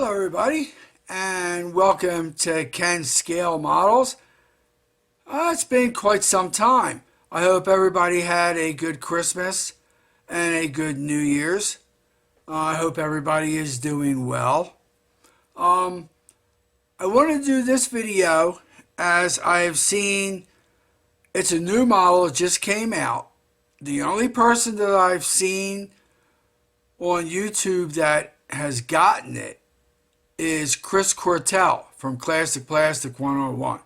Hello everybody and welcome to Ken's Scale Models. It's been quite some time. I hope everybody had a good Christmas and a good New Year's. I hope everybody is doing well. I want to do this video as I have seen it's a new model. It just came out. The only person that I've seen on YouTube that has gotten it is Chris Cortell from Classic Plastic 101.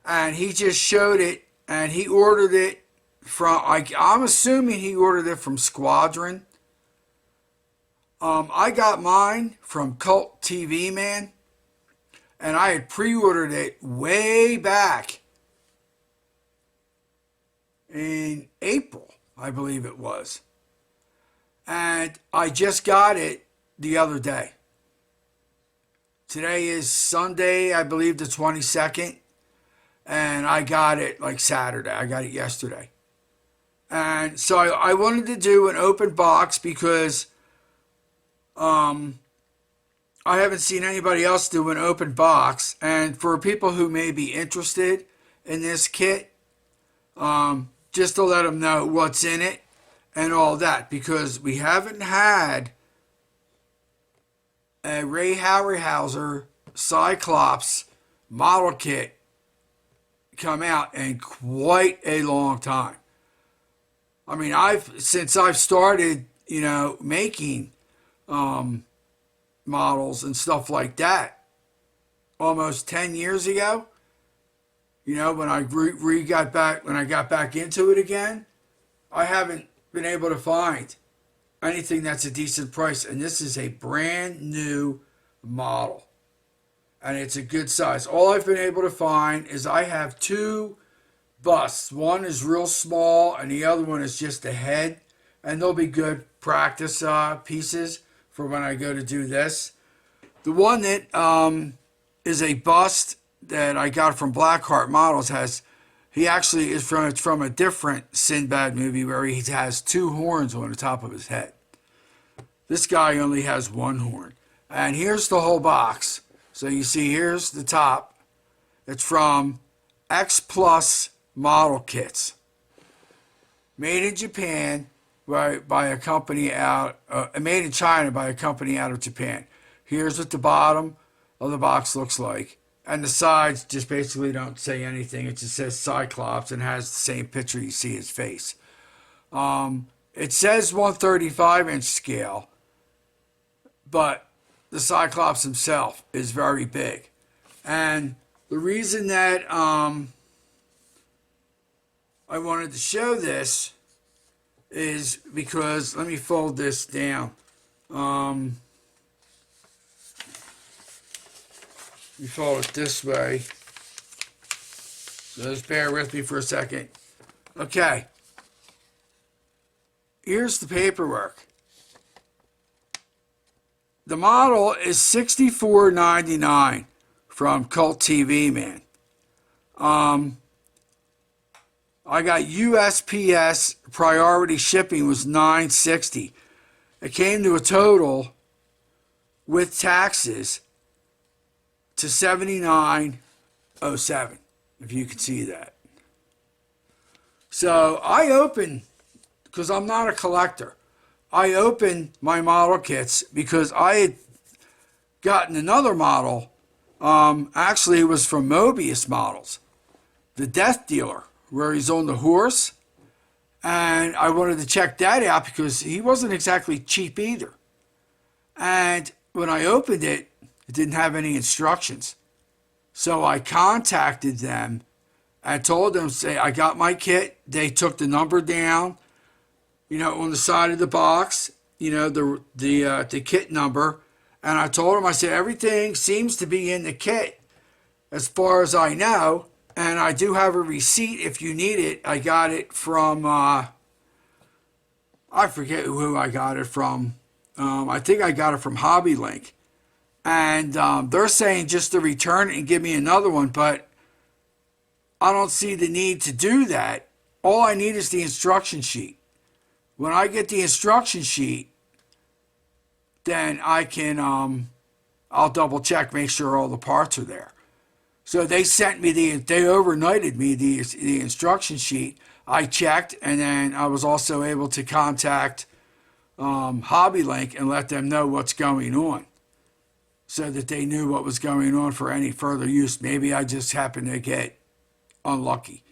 And he just showed it, and he ordered it from, I'm assuming he ordered it from Squadron. I got mine from Cult TV Man, and I had pre-ordered it way back in April, I believe it was. And I just got it the other day. Today is Sunday, I believe the 22nd, and I got it like Saturday. I got it yesterday. And so I wanted to do an open box because I haven't seen anybody else do an open box. And for people who may be interested in this kit, just to let them know what's in it and all that, because we haven't had a Ray Harryhauser Cyclops model kit come out in quite a long time. I mean, since I've started, making models and stuff like that, almost 10 years ago, when I got back into it again, I haven't been able to find anything that's a decent price, and this is a brand new model, and it's a good size. All I've been able to find is I have two busts. One is real small, and the other one is just a head, and they'll be good practice pieces for when I go to do this. The one that is a bust that I got from Blackheart Models it's from a different Sinbad movie where he has two horns on the top of his head. This guy only has one horn. And here's the whole box. So you see, here's the top. It's from X Plus Model Kits. Made in Japan by a company out, made in China by a company out of Japan. Here's what the bottom of the box looks like. And the sides just basically don't say anything. It just says Cyclops and has the same picture. You see his face. It says 135-inch scale, but the Cyclops himself is very big. And the reason that I wanted to show this is because, let me fold this down. You fold it this way. So just bear with me for a second. Okay. Here's the paperwork. The model is $64.99 from Cult TV Man. I got USPS priority shipping was $9.60. It came to a total with taxes to $79.07, if you can see that. So I opened, because I'm not a collector, I opened my model kits because I had gotten another model. Actually, it was from Mobius Models, the Death Dealer, where he's on the horse. And I wanted to check that out because he wasn't exactly cheap either. And when I opened it, it didn't have any instructions. So I contacted them and told them, say, I got my kit. They took the number down, on the side of the box, the kit number. And I told them, I said, everything seems to be in the kit as far as I know. And I do have a receipt if you need it. I got it from, I forget who I got it from. I think I got it from Hobby Link. And they're saying just to return it and give me another one, but I don't see the need to do that. All I need is the instruction sheet. When I get the instruction sheet, then I can I'll double check, make sure all the parts are there. So they sent me they overnighted me the instruction sheet. I checked, and then I was also able to contact HobbyLink and let them know what's going on, so that they knew what was going on for any further use. Maybe I just happened to get unlucky.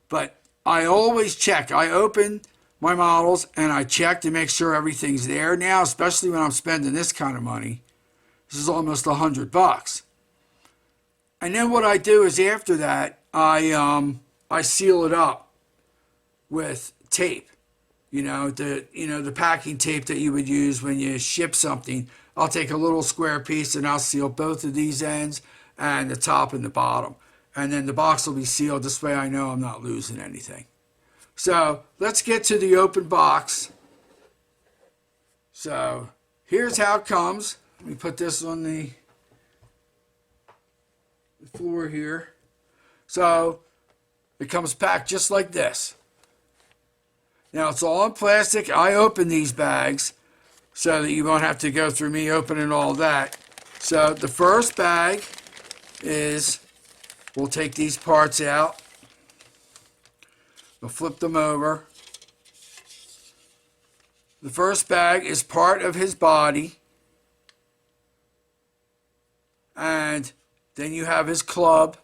But I always check. I open my models and I check to make sure everything's there now, especially when I'm spending this kind of money. This is almost $100. And then what I do is after that, I seal it up with tape. The packing tape that you would use when you ship something. I'll take a little square piece and I'll seal both of these ends and the top and the bottom. And then the box will be sealed. This way I know I'm not losing anything. So let's get to the open box. So here's how it comes. Let me put this on the floor here. So it comes packed just like this. Now it's all in plastic. I open these bags so that you won't have to go through me opening all that. So the first bag is, we'll take these parts out. We'll flip them over. The first bag is part of his body. And then you have his club.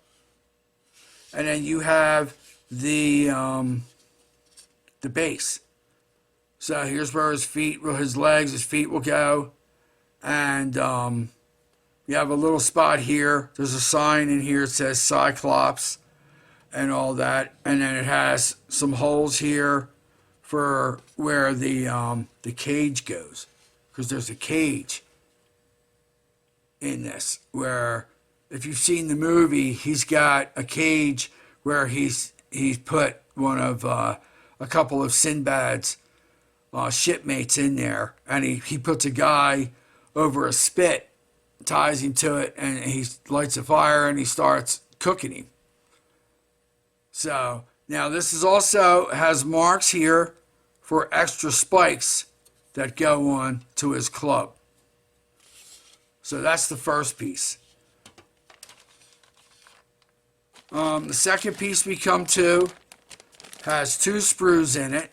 And then you have the base. So here's where his feet, his legs, his feet will go. And you have a little spot here. There's a sign in here that says Cyclops and all that. And then it has some holes here for where the cage goes. Because there's a cage in this where, if you've seen the movie, he's got a cage where he's put one of a couple of Sinbad's shipmates in there, and he puts a guy over a spit, ties him to it, and he lights a fire and he starts cooking him. So now this is also has marks here for extra spikes that go on to his club. So that's the first piece. The second piece we come to has 2 sprues in it.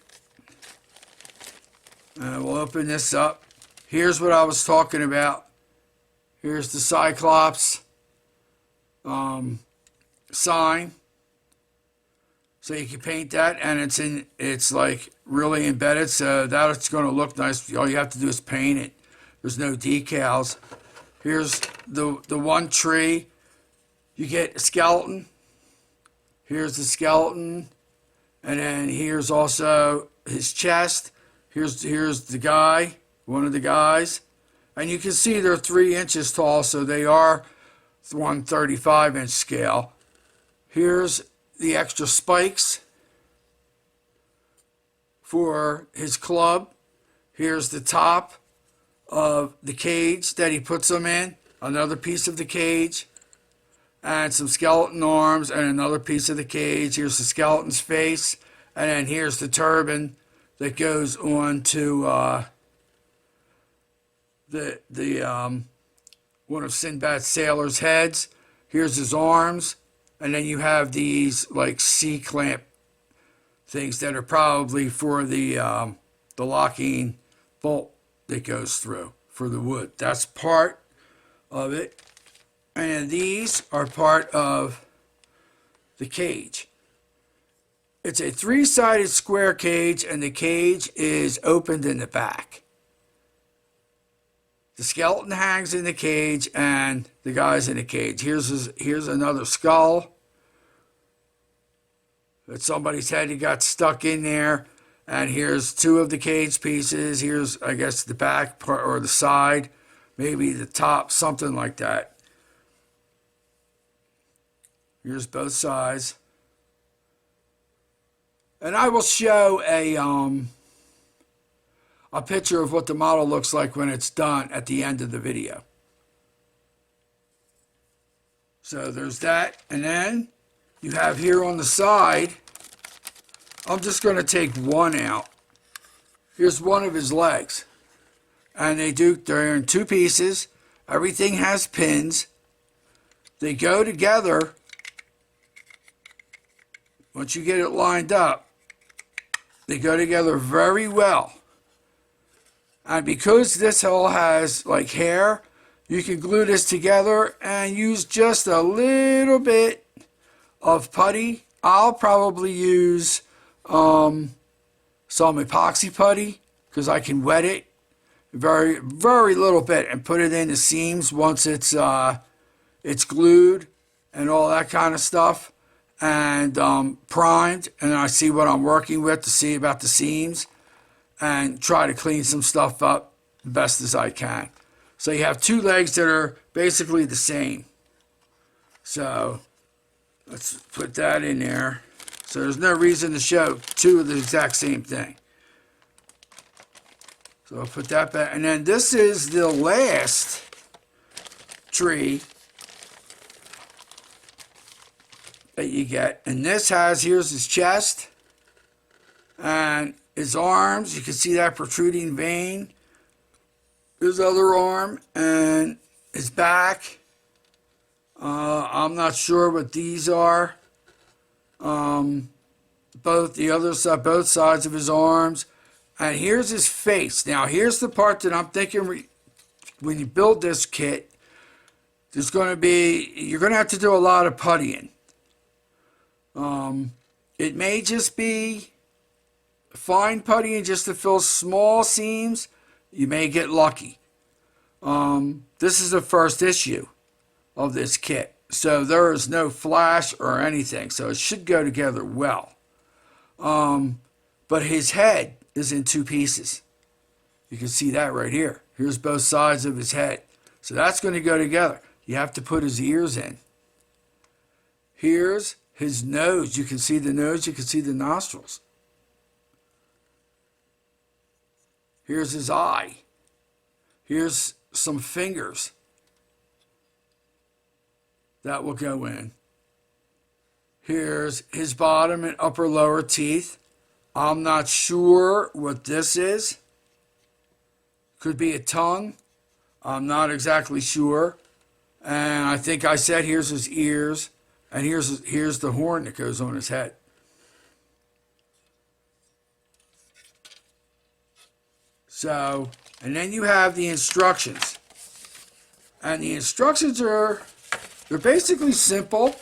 We'll open this up. Here's what I was talking about. Here's the Cyclops sign. So you can paint that, and it's like really embedded, so that's going to look nice. All you have to do is paint it. There's no decals. Here's the one tree. You get a skeleton. Here's the skeleton. And then here's also his chest. Here's the guy, one of the guys. And you can see they're 3 inches tall, so they are 135-inch scale. Here's the extra spikes for his club. Here's the top of the cage that he puts them in. Another piece of the cage. And some skeleton arms and another piece of the cage. Here's the skeleton's face. And then here's the turban that goes on to one of Sinbad's sailor's heads. Here's his arms. And then you have these like C-clamp things that are probably for the locking bolt that goes through for the wood. That's part of it. And these are part of the cage. It's a 3-sided square cage, and the cage is opened in the back. The skeleton hangs in the cage, and the guy's in the cage. Here's another skull. It's somebody's head. He got stuck in there. And here's 2 of the cage pieces. Here's, I guess, the back part or the side, maybe the top, something like that. Here's both sides. And I will show a picture of what the model looks like when it's done at the end of the video. So there's that. And then you have here on the side, I'm just going to take one out. Here's one of his legs. And they're in 2 pieces. Everything has pins. They go together. Once you get it lined up, they go together very well. And because this all has like hair, you can glue this together and use just a little bit of putty. I'll probably use some epoxy putty because I can wet it very, very little bit and put it in the seams once it's glued and all that kind of stuff, and primed, and I see what I'm working with to see about the seams and try to clean some stuff up the best as I can. So you have two legs that are basically the same. So let's put that in there. So there's no reason to show two of the exact same thing. So I'll put that back. And then this is the last tree that you get. And this has, here's his chest and his arms. You can see that protruding vein. His other arm and his back. I'm not sure what these are. Both the other side, both sides of his arms. And here's his face. Now here's the part that I'm thinking when you build this kit, there's going to be, you're going to have to do a lot of puttying. It may just be fine puttying just to fill small seams. You may get lucky. This is the first issue of this kit, so there is no flash or anything, so it should go together well. But his head is in two pieces. You can see that right here. Here's both sides of his head. So that's going to go together. You have to put his ears in. Here's his nose. You can see the nose. You can see the nostrils. Here's his eye. Here's some fingers that will go in. Here's his bottom and upper lower teeth. I'm not sure what this is. Could be a tongue. I'm not exactly sure. And I think I said here's his ears. And here's the horn that goes on his head. So, and then you have the instructions. And the instructions they're basically simple.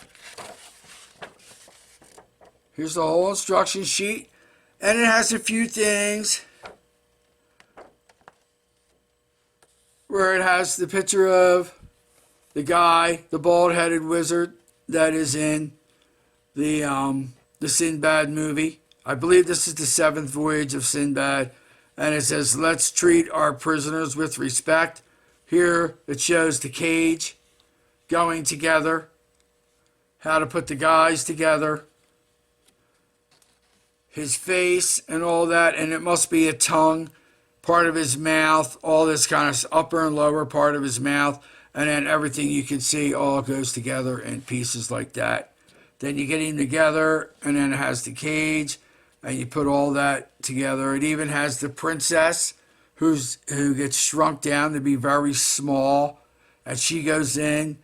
Here's the whole instruction sheet. And it has a few things where it has the picture of the guy, the bald-headed wizard that is in the Sinbad movie. I believe this is the 7th voyage of Sinbad. And it says, let's treat our prisoners with respect. Here it shows the cage going together, how to put the guys together, his face and all that, and it must be a tongue, part of his mouth, all this kind of upper and lower part of his mouth, and then everything you can see all goes together in pieces like that. Then you get him together, and then it has the cage, and you put all that together. It even has the princess who gets shrunk down to be very small, and she goes in,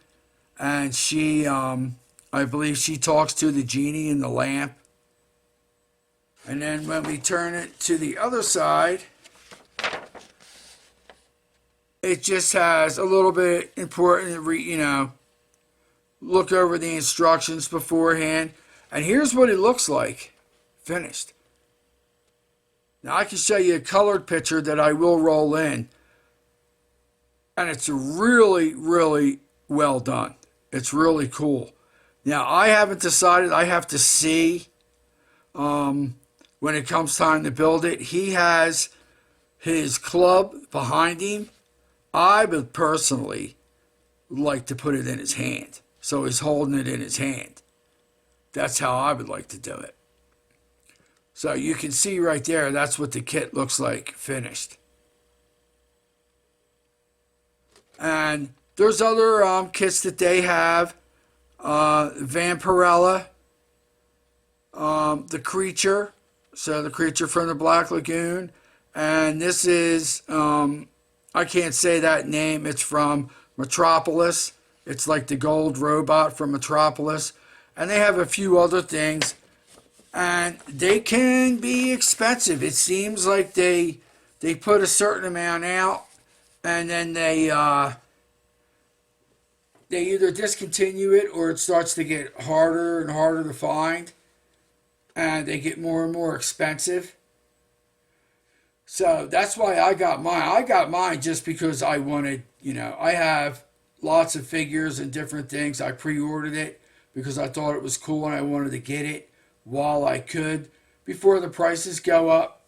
and she, I believe she talks to the genie in the lamp. And then when we turn it to the other side, it just has a little bit important, look over the instructions beforehand. And here's what it looks like finished. Now I can show you a colored picture that I will roll in. And it's really, really well done. It's really cool. Now I haven't decided. I have to see when it comes time to build it. He has his club behind him. I would personally like to put it in his hand. So he's holding it in his hand. That's how I would like to do it. So you can see right there, that's what the kit looks like finished. And there's other kits that they have. Vampirella, the creature. So the creature from the Black Lagoon. And this is, I can't say that name. It's from Metropolis. It's like the gold robot from Metropolis. And they have a few other things. And they can be expensive. It seems like they put a certain amount out, and then they either discontinue it or it starts to get harder and harder to find, and they get more and more expensive. So that's why I got mine. I got mine just because I wanted, I have lots of figures and different things. I pre-ordered it because I thought it was cool and I wanted to get it while I could before the prices go up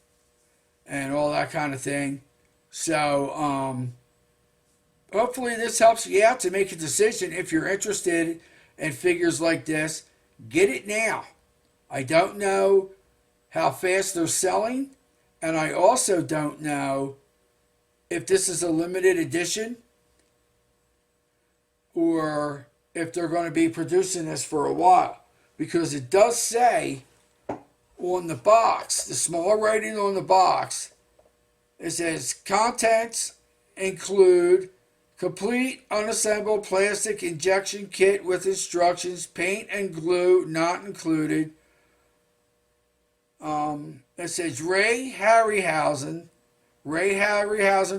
and all that kind of thing. So hopefully this helps you out to make a decision. If you're interested in figures like this, get it now. I don't know how fast they're selling, and I also don't know if this is a limited edition or if they're going to be producing this for a while. Because it does say on the box, the small writing on the box, it says contents include complete unassembled plastic injection kit with instructions, paint and glue not included. It says Ray Harryhausen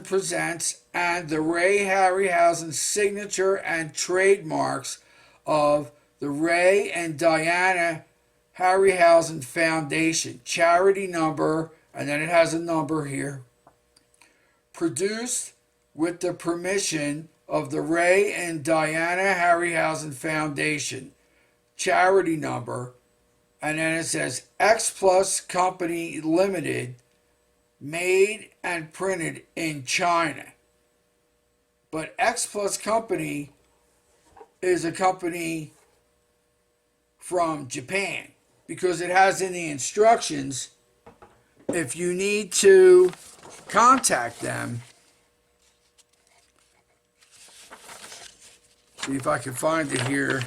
presents, and the Ray Harryhausen signature and trademarks of the Ray and Diana Harryhausen Foundation, charity number, and then it has a number here, produced with the permission of the Ray and Diana Harryhausen Foundation, charity number, and then it says X Plus Company Limited, made and printed in China. But X Plus Company is a company from Japan, because it has in the instructions, if you need to contact them, see if I can find it here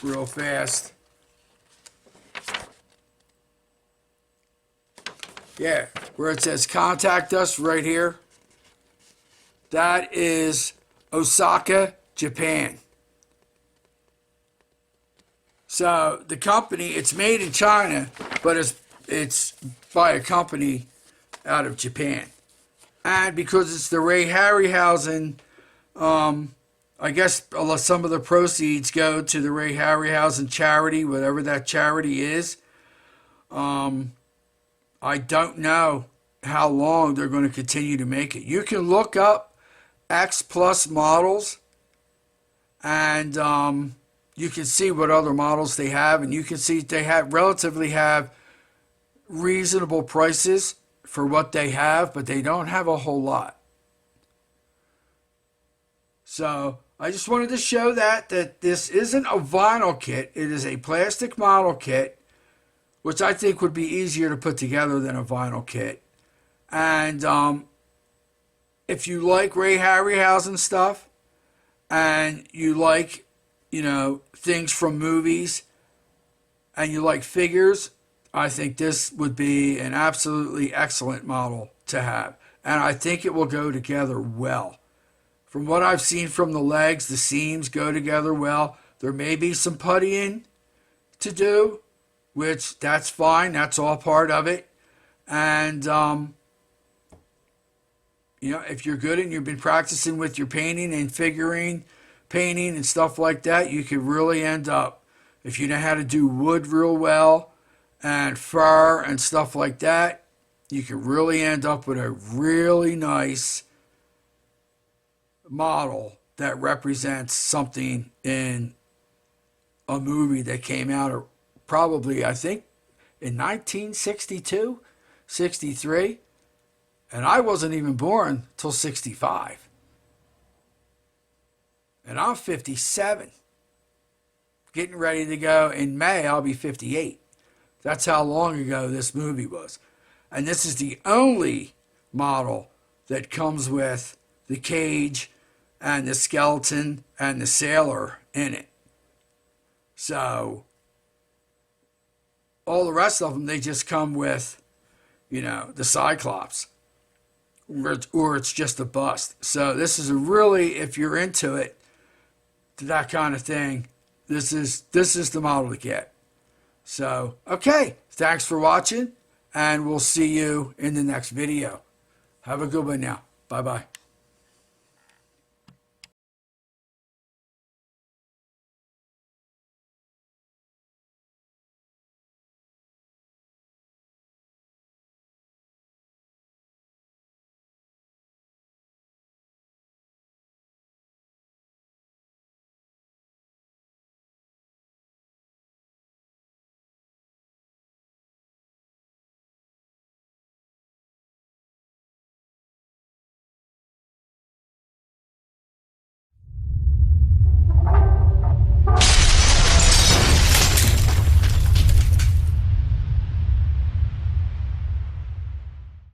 real fast. Yeah, where it says contact us right here. That is Osaka, Japan. So the company, it's made in China, but it's by a company out of Japan. And because it's the Ray Harryhausen, I guess some of the proceeds go to the Ray Harryhausen charity, whatever that charity is. I don't know how long they're going to continue to make it. You can look up X Plus models, and you can see what other models they have, and you can see they relatively have reasonable prices for what they have, but they don't have a whole lot. So I just wanted to show that this isn't a vinyl kit. It is a plastic model kit, which I think would be easier to put together than a vinyl kit. And if you like Ray Harryhausen stuff, and you like, things from movies, and you like figures, I think this would be an absolutely excellent model to have. And I think it will go together well. From what I've seen from the legs, the seams go together well. There may be some puttying to do, which that's fine. That's all part of it. And, if you're good and you've been practicing with your painting and figurine painting and stuff like that, you could really end up, if you know how to do wood real well and fur and stuff like that, you can really end up with a really nice model that represents something in a movie that came out probably, I think, in 1962, 63. And I wasn't even born till 65. And I'm 57. Getting ready to go in May, I'll be 58. That's how long ago this movie was. And this is the only model that comes with the cage and the skeleton and the sailor in it. So all the rest of them, they just come with, the Cyclops. Or it's just a bust. So this is if you're into it, that kind of thing, this is the model to get. So, okay, thanks for watching, and we'll see you in the next video. Have a good one now. Bye-bye.